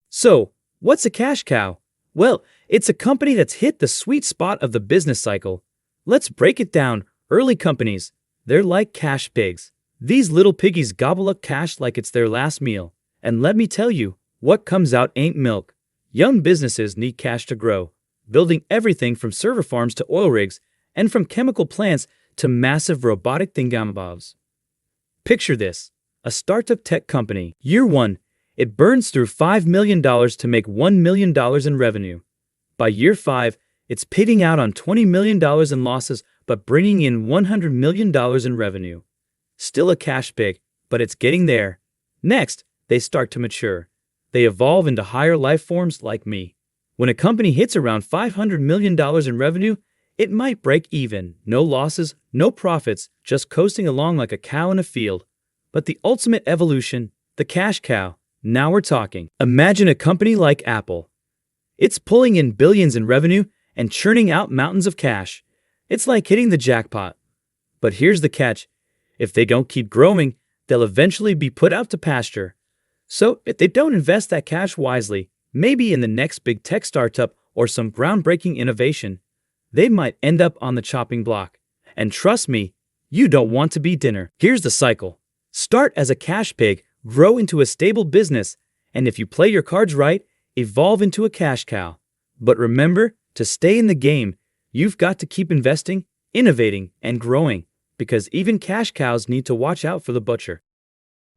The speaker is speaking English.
So, what's a cash cow? Well, it's a company that's hit the sweet spot of the business cycle. Let's break it down. Early companies, they're like cash pigs. These little piggies gobble up cash like it's their last meal. And let me tell you, what comes out ain't milk. Young businesses need cash to grow, building everything from server farms to oil rigs, and from chemical plants to massive robotic thingamabobs. Picture this, a startup tech company. Year 1, it burns through $5 million to make $1 million in revenue. By year 5, it's pitting out on $20 million in losses but bringing in $100 million in revenue. Still a cash pig, but it's getting there. Next, they start to mature. They evolve into higher life forms like me. When a company hits around $500 million in revenue, it might break even. No losses, no profits, just coasting along like a cow in a field. But the ultimate evolution, the cash cow, now we're talking. Imagine a company like Apple. It's pulling in billions in revenue and churning out mountains of cash. It's like hitting the jackpot. But here's the catch. If they don't keep growing, they'll eventually be put out to pasture. So if they don't invest that cash wisely, maybe in the next big tech startup or some groundbreaking innovation, they might end up on the chopping block. And trust me, you don't want to be dinner. Here's the cycle. Start as a cash pig, grow into a stable business, and if you play your cards right, evolve into a cash cow. But remember, to stay in the game, you've got to keep investing, innovating, and growing, because even cash cows need to watch out for the butcher.